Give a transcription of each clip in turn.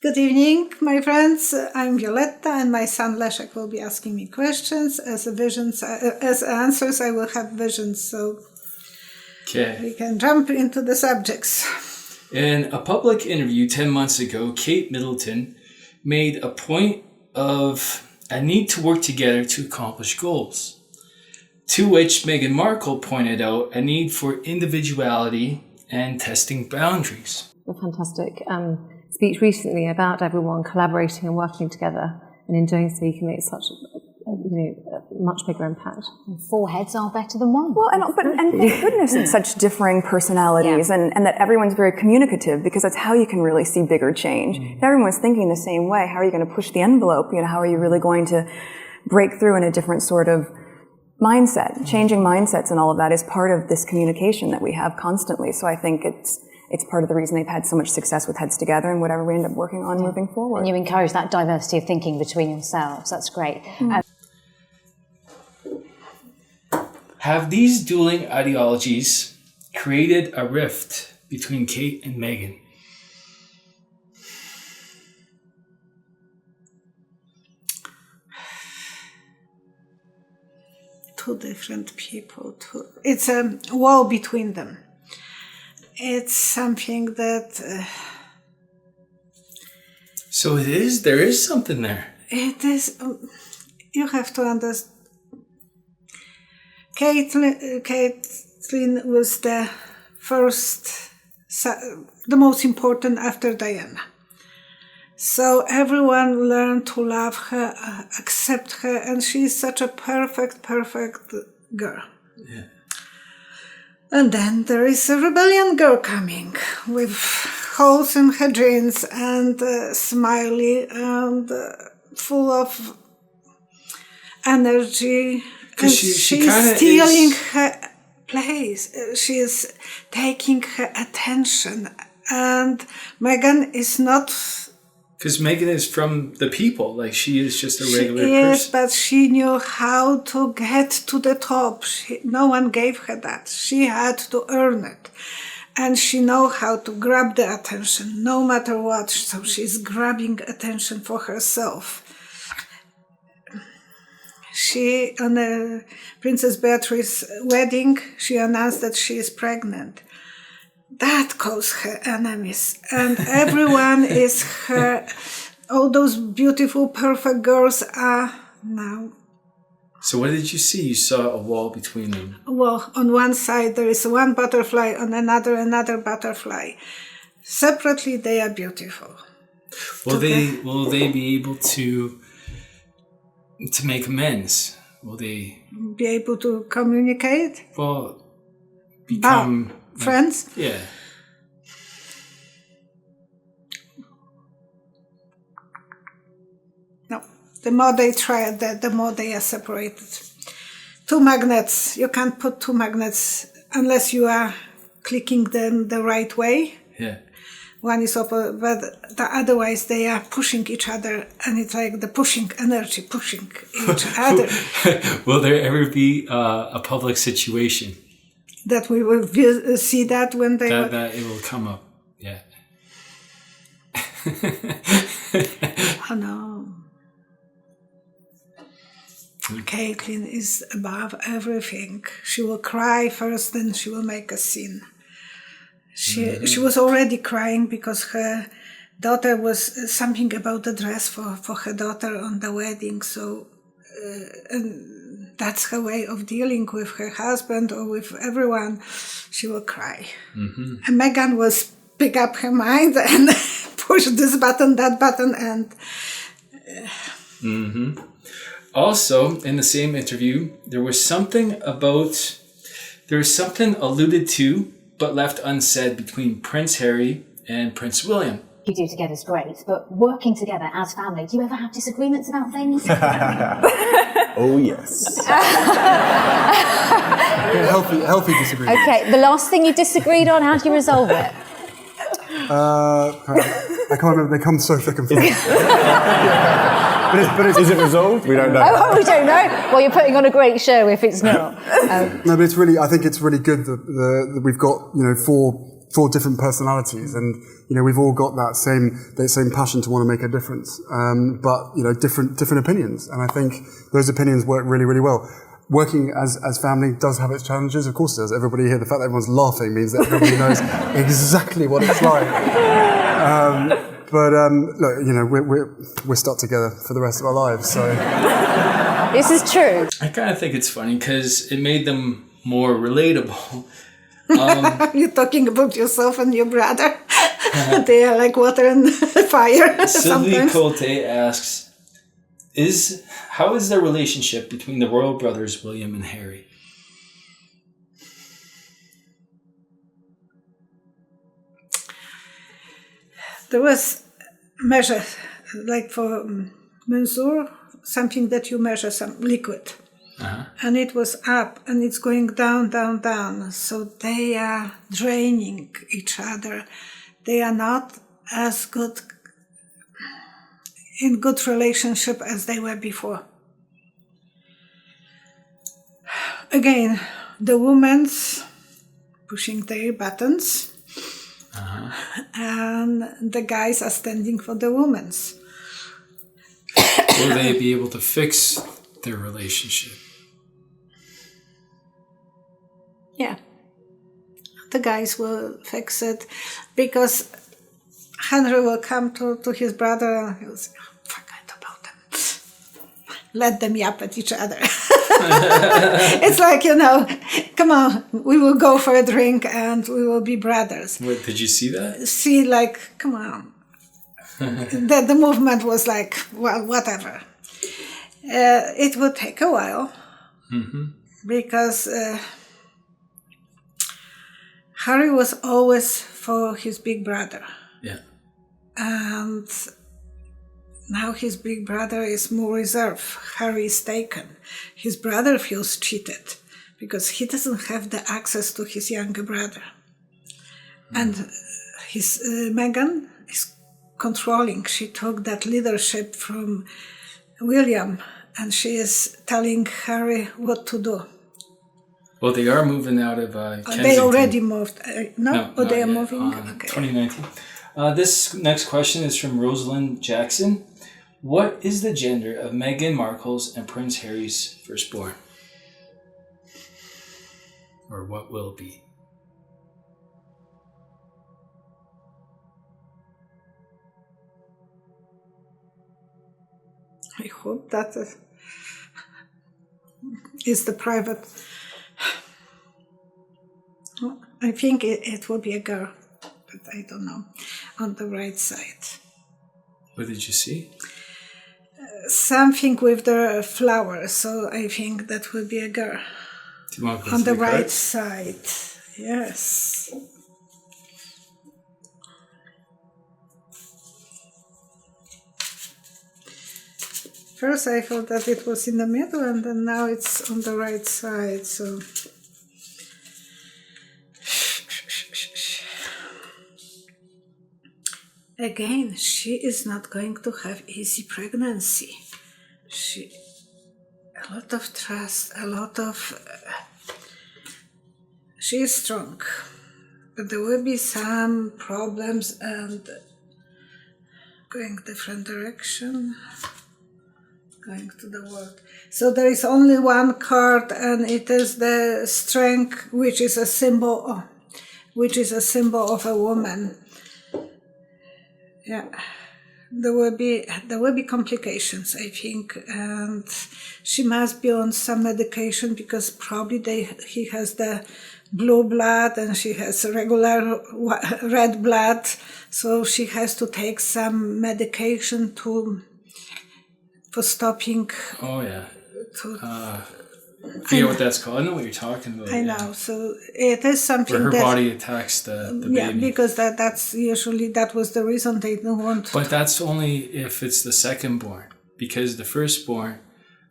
Good evening, my friends. I'm Violetta, and my son Leszek will be asking me questions. As answers, I will have visions, so we can jump into the subjects. In a public interview 10 months ago, Kate Middleton made a point of a need to work together to accomplish goals, to which Meghan Markle pointed out a need for individuality and testing boundaries. A fantastic speech recently about everyone collaborating and working together, and in doing so you can make such a much bigger impact. And 4 heads are better than 1. Well, and thank goodness it's such differing personalities, and that everyone's very communicative, because that's how you can really see bigger change. If everyone's thinking the same way, how are you going to push the envelope? How are you really going to break through in a different sort of mindset? Changing mindsets and all of that is part of this communication that we have constantly. So I think it's part of the reason they've had so much success with Heads Together and whatever we end up working on moving forward. And you encourage that diversity of thinking between yourselves. That's great. Have these dueling ideologies created a rift between Kate and Meghan? Two different people. It's a wall between them. It's something that... So there is something there. It is... you have to understand. Caitlyn was the first, the most important after Diana. So everyone learned to love her, accept her, and she's such a perfect girl. Yeah. And then there is a rebellion girl coming with holes in her jeans and smiley and full of energy. And she's stealing her place. She is taking her attention. And Meghan is not... Because Meghan is from the people. Like, she is just a regular person. Yes, but she knew how to get to the top. No one gave her that. She had to earn it. And she knows how to grab the attention, no matter what. So she's grabbing attention for herself. She, on Princess Beatrice's wedding, she announced that she is pregnant. That caused her enemies. And everyone is her... All those beautiful, perfect girls are now... So what did you see? You saw a wall between them. Well, on one side there is one butterfly, on another butterfly. Separately, they are beautiful. Will they be able to make amends? Will they be able to communicate? Well, become friends? Yeah. No. The more they try, the more they are separated. 2 magnets. You can't put 2 magnets unless you are clicking them the right way. Yeah. One is open, but otherwise they are pushing each other, and it's like the pushing energy, pushing each other. Will there ever be a public situation? That we will see that when they... That it will come up, yeah. Oh no. Caitlyn is above everything. She will cry first, then she will make a scene. She was already crying because her daughter was something about the dress for her daughter on the wedding. So and that's her way of dealing with her husband or with everyone. She will cry. Mm-hmm. And Meghan will pick up her mind and push this button, that button, and... Mm-hmm. Also, in the same interview, there was something alluded to but left unsaid between Prince Harry and Prince William. You do together is great, but working together as family, do you ever have disagreements about things? Oh, yes. healthy disagreement. Okay, the last thing you disagreed on, how do you resolve it? I can't remember, they come so thick and fast. But is it resolved? We don't know. Oh, we don't know. Well, you're putting on a great show if it's not. No, but I think it's really good that we've got, 4 4 different personalities, and we've all got that same passion to want to make a difference, but different opinions, and I think those opinions work really, really well. Working as family does have its challenges, of course it does. Everybody here, the fact that everyone's laughing means that everybody knows exactly what it's like. But look, we're stuck together for the rest of our lives, so. This is true. I kind of think it's funny because it made them more relatable. You're talking about yourself and your brother. They are like water and fire. Sylvie Cote asks, how is the relationship between the royal brothers William and Harry? There was measure, like for mensur, something that you measure, some liquid. Uh-huh. And it was up and it's going down, down, down. So they are draining each other. They are not as good in good relationship as they were before. Again, the women's pushing their buttons, and the guys are standing for the women's. Will they be able to fix their relationship? Yeah. The guys will fix it because Henry will come to his brother and he'll say, forget about them. Let them yap at each other. It's like, come on, we will go for a drink and we will be brothers. Wait, did you see that? See, like, come on. The movement was like, well, whatever. It would take a while because Harry was always for his big brother. Yeah. And now his big brother is more reserved. Harry is taken. His brother feels cheated because he doesn't have the access to his younger brother. And his Meghan is controlling. She took that leadership from William and she is telling Harry what to do. Well, they are moving out of Kensington. They already moved. No, they are yet. moving? Okay. 2019. This next question is from Rosalind Jackson. What is the gender of Meghan Markle's and Prince Harry's firstborn? Or what will be? I hope that is the private. I think it will be a girl, but I don't know. On the right side. What did you see? Something with the flower, so I think that will be a girl. Do you want to go on the right cards? side, yes. First I thought that it was in the middle and then now it's on the right side, so... Again, she is not going to have easy pregnancy. A lot of trust, a lot of... she is strong, but there will be some problems and going different direction, going to the world. So there is only one card and it is the strength, which is a symbol of a woman. Yeah, there will be complications, I think, and she must be on some medication because probably he has the blue blood and she has regular red blood, so she has to take some medication for stopping. Oh yeah. I forget what that's called. I know what you're talking about. I know. So it is something where her that body attacks the baby. Yeah, because that was the reason they don't want. But that's only if it's the second born, because the firstborn,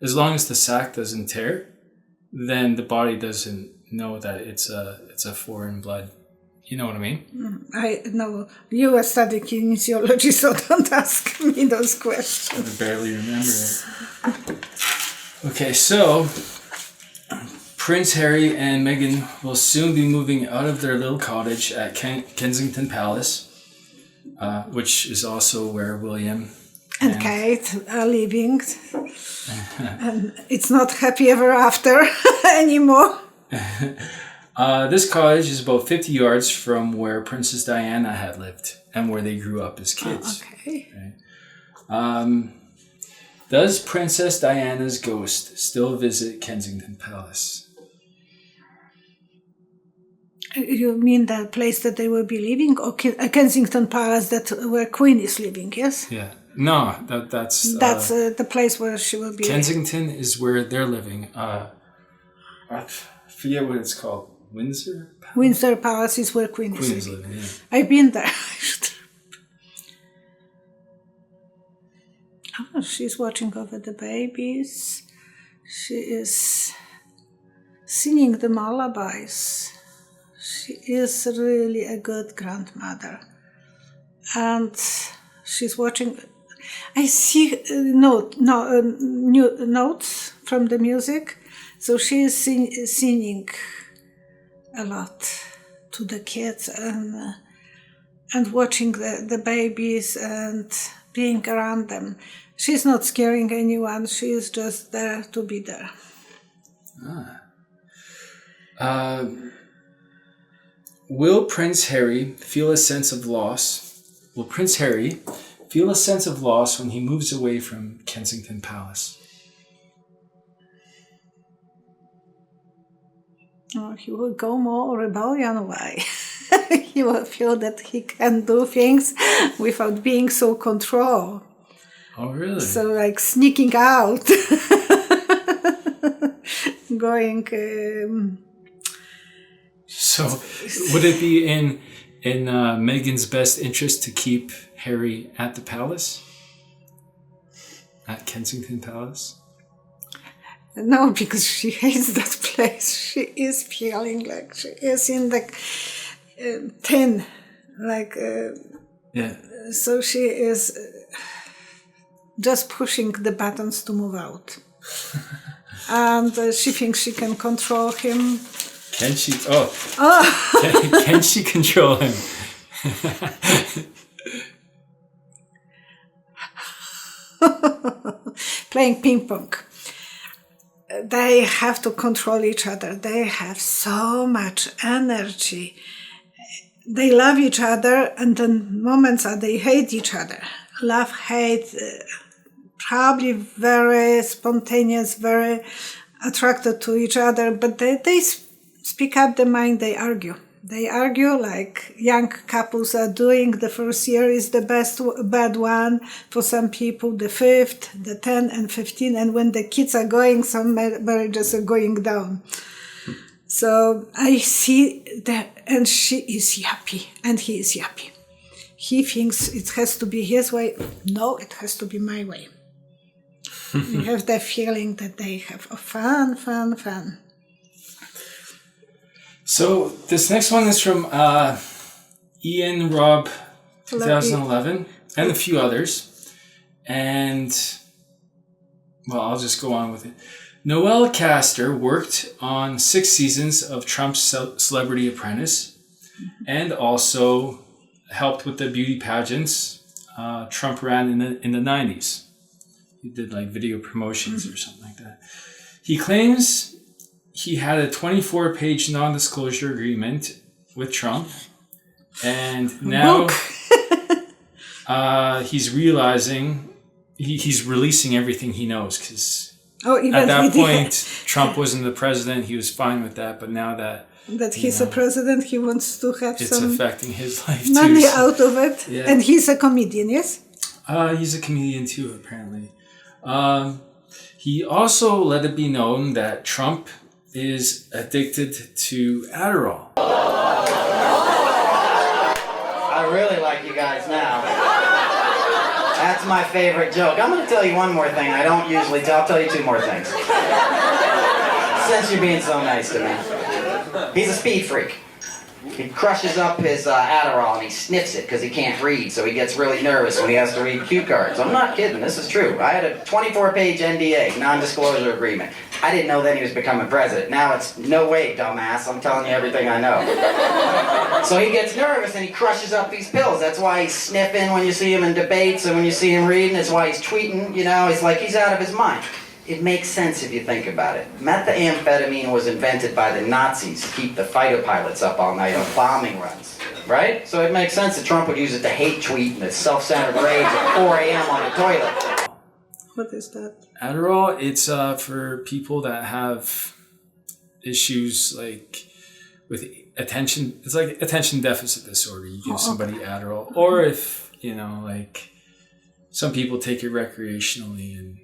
as long as the sac doesn't tear, then the body doesn't know that it's a foreign blood. You know what I mean? I know. You are studying kinesiology, so don't ask me those questions. I barely remember it. Okay, so Prince Harry and Meghan will soon be moving out of their little cottage at Kensington Palace, which is also where William and Kate are living. And it's not happy ever after anymore. This cottage is about 50 yards from where Princess Diana had lived and where they grew up as kids. Okay. Does Princess Diana's ghost still visit Kensington Palace? You mean the place that they will be living, or Kensington Palace where Queen is living? Yes. Yeah. No, that's the place where she will be. Kensington is where they're living. I forget what it's called. Windsor. Palace? Windsor Palace is where Queen is living. Yeah. I've been there. Oh, she's watching over the babies. She is singing the lullabies. She is really a good grandmother. And she's watching. I see notes from the music. So she is singing a lot to the kids and watching the babies and being around them. She's not scaring anyone. She is just there to be there. Will Prince Harry feel a sense of loss? Will Prince Harry feel a sense of loss when he moves away from Kensington Palace? Oh, he will go more rebellion way. He will feel that he can do things without being so controlled. Oh, really? So, like sneaking out, going. So, would it be in Meghan's best interest to keep Harry at the palace, at Kensington Palace? No, because she hates that place. She is feeling like she is in the tin, like. Yeah. So she is just pushing the buttons to move out, and she thinks she can control him. Can she? Oh. Can she control him? Playing ping pong. They have to control each other. They have so much energy. They love each other, and then moments are they hate each other. Love, hate, probably very spontaneous, very attracted to each other, but they speak up the mind, they argue. They argue like young couples are doing. The first year is the bad one for some people, the 5th, the 10 and 15, and when the kids are going, some marriages are going down. So I see that, and she is happy, and he is happy. He thinks it has to be his way. No, it has to be my way. You have that feeling that they have fun. So this next one is from Ian Robb 2011 and a few others. And, well, I'll just go on with it. Noelle Castor worked on 6 seasons of Trump's Celebrity Apprentice and also helped with the beauty pageants Trump ran in the 90s. He did like video promotions or something like that. He claims he had a 24-page non-disclosure agreement with Trump, and now he's realizing he's releasing everything he knows, because at that point Trump wasn't the president. He was fine with that, but now that he's a president, he wants to have it's some affecting his life money too, out of it. Yeah. And he's a comedian, yes? He's a comedian too, apparently. He also let it be known that Trump is addicted to Adderall. I really like you guys now. That's my favorite joke. I'm going to tell you one more thing. I don't usually tell. I'll tell you 2 more things. Since you're being so nice to me. He's a speed freak. He crushes up his Adderall and he sniffs it because he can't read, so he gets really nervous when he has to read cue cards. I'm not kidding, this is true. I had a 24-page NDA, non-disclosure agreement. I didn't know then he was becoming president. Now it's, no way, dumbass, I'm telling you everything I know. So he gets nervous and he crushes up these pills. That's why he's sniffing when you see him in debates and when you see him reading. That's why he's tweeting, you know, it's like he's out of his mind. It makes sense if you think about it. Methamphetamine was invented by the Nazis to keep the fighter pilots up all night on bombing runs, right? So it makes sense that Trump would use it to hate tweet and the self-centered rage at 4 a.m. on the toilet. What is that? Adderall, it's for people that have issues like with attention. It's like attention deficit disorder. You give somebody Adderall. Or if, you know, like some people take it recreationally and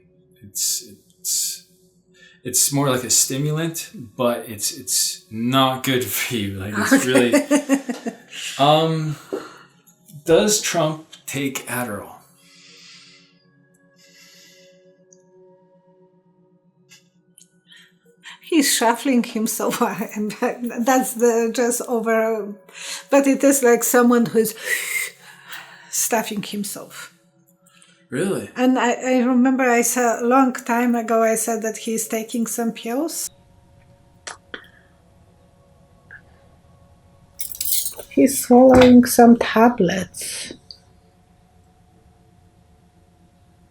it's more like a stimulant, but it's not good for you. Like it's really does Trump take Adderall? He's shuffling himself. That's the just over, but it is like someone who's stuffing himself. Really? And I remember I said a long time ago, I said that he's taking some pills. He's swallowing some tablets.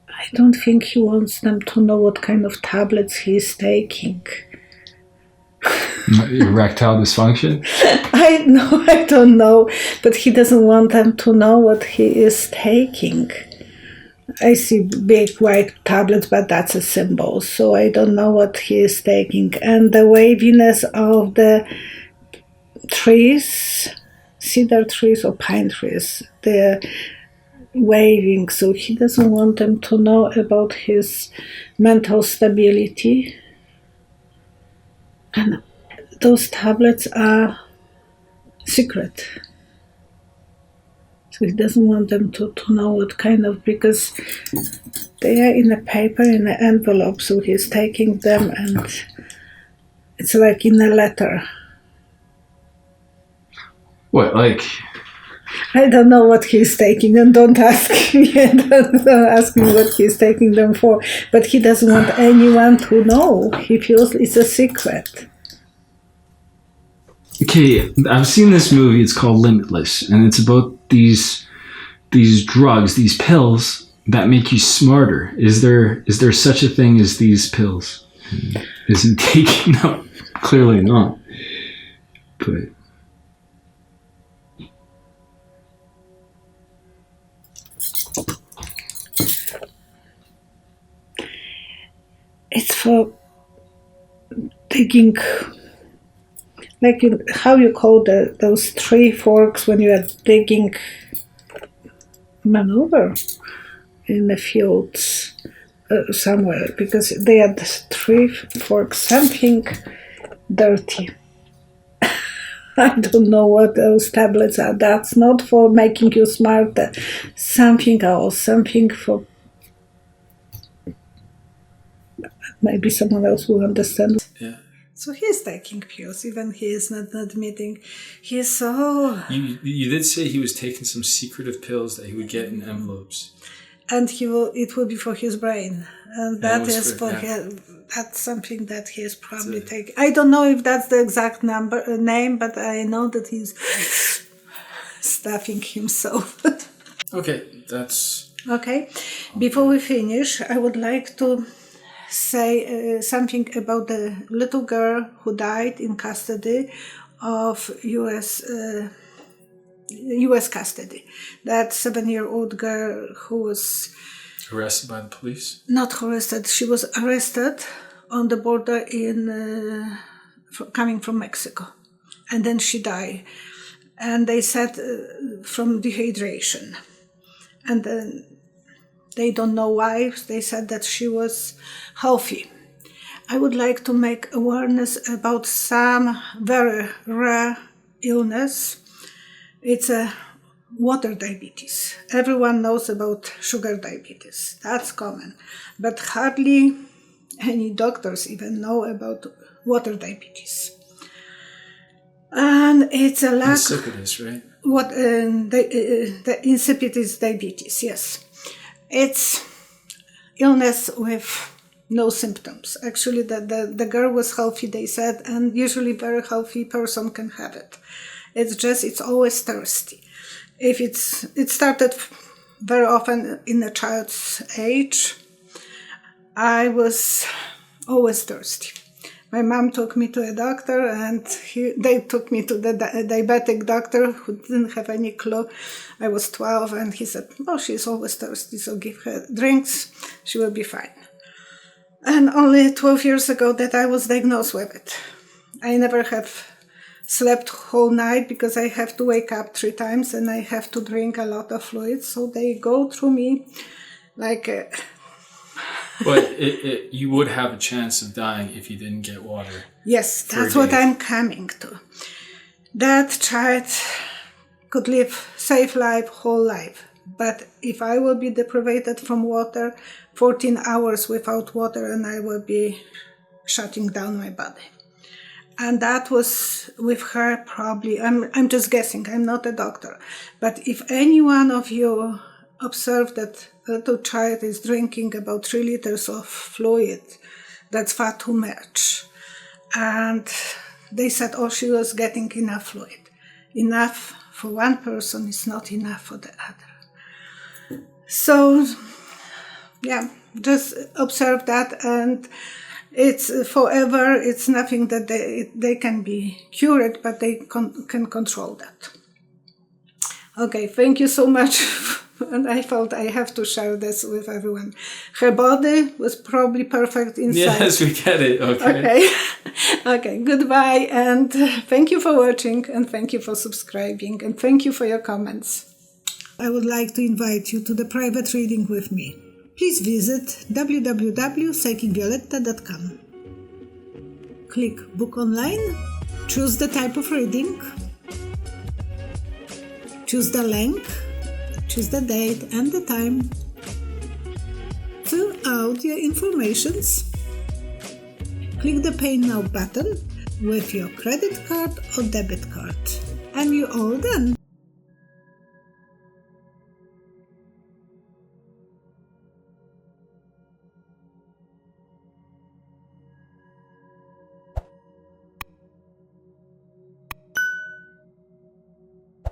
I don't think he wants them to know what kind of tablets he's taking. Erectile dysfunction? I don't know, but he doesn't want them to know what he is taking. I see big white tablets, but that's a symbol, so I don't know what he is taking. And the waviness of the trees, cedar trees or pine trees, they're waving, so he doesn't want them to know about his mental stability. And those tablets are secret. So he doesn't want them to know what kind of, because they are in a paper, in an envelope, so he's taking them and it's like in a letter. What, like? I don't know what he's taking, and don't ask me. Don't ask me what he's taking them for. But he doesn't want anyone to know. He feels it's a secret. Okay, I've seen this movie. It's called Limitless, and it's about these drugs, these pills that make you smarter. Is there such a thing as these pills? Isn't taking no, clearly not. But it's for taking, like how you call those three forks when you are digging maneuver in the fields somewhere, because they are the three forks, something dirty. I don't know what those tablets are. That's not for making you smarter. Something else, something for maybe someone else will understand. Yeah. So he's taking pills, even he is not admitting. He's so... You did say he was taking some secretive pills that he would get in envelopes. And it will be for his brain. And that is for yeah. him. That's something that he is probably taking. I don't know if that's the exact name, but I know that he's stuffing himself. Okay, that's... Okay. Before we finish, I would like to say something about the little girl who died in custody of U.S. custody. That 7-year-old girl who was Arrested by the police? not arrested. She was arrested on the border coming from Mexico, and then she died. And they said from dehydration, and then they don't know why. They said that she was healthy. I would like to make awareness about some very rare illness. It's a water diabetes. Everyone knows about sugar diabetes. That's common. But hardly any doctors even know about water diabetes. And it's a lack... Insipidus, right? The insipidus diabetes, yes. It's illness with no symptoms. Actually, the girl was healthy, they said, and usually very healthy person can have it. It's always thirsty. It started very often in a child's age. I was always thirsty. My mom took me to a doctor, and they took me to the diabetic doctor who didn't have any clue. I was 12, and he said, "Oh, she's always thirsty, so give her drinks, she will be fine." And only 12 years ago that I was diagnosed with it. I never have slept whole night because I have to wake up 3 times and I have to drink a lot of fluids. So they go through me like... But you would have a chance of dying if you didn't get water. Yes, that's what I'm coming to. That child could live safe life, whole life. But if I will be deprived from water, 14 hours without water, and I will be shutting down my body. And that was with her probably, I'm just guessing, I'm not a doctor. But if any one of you observed that a little child is drinking about 3 liters of fluid, that's far too much. And they said, oh, she was getting enough fluid. Enough for one person is not enough for the other. So, yeah, just observe that, and it's forever. It's nothing that they can be cured, but they can control that. Okay, thank you so much. And I felt I have to share this with everyone. Her body was probably perfect inside. Yes, we get it. Okay. Okay, goodbye, and thank you for watching, and thank you for subscribing, and thank you for your comments. I would like to invite you to the private reading with me. Please visit www.psychicvioletta.com. Click Book Online, choose the type of reading, choose the length, choose the date and the time, fill out your informations, click the Pay Now button with your credit card or debit card, and you're all done.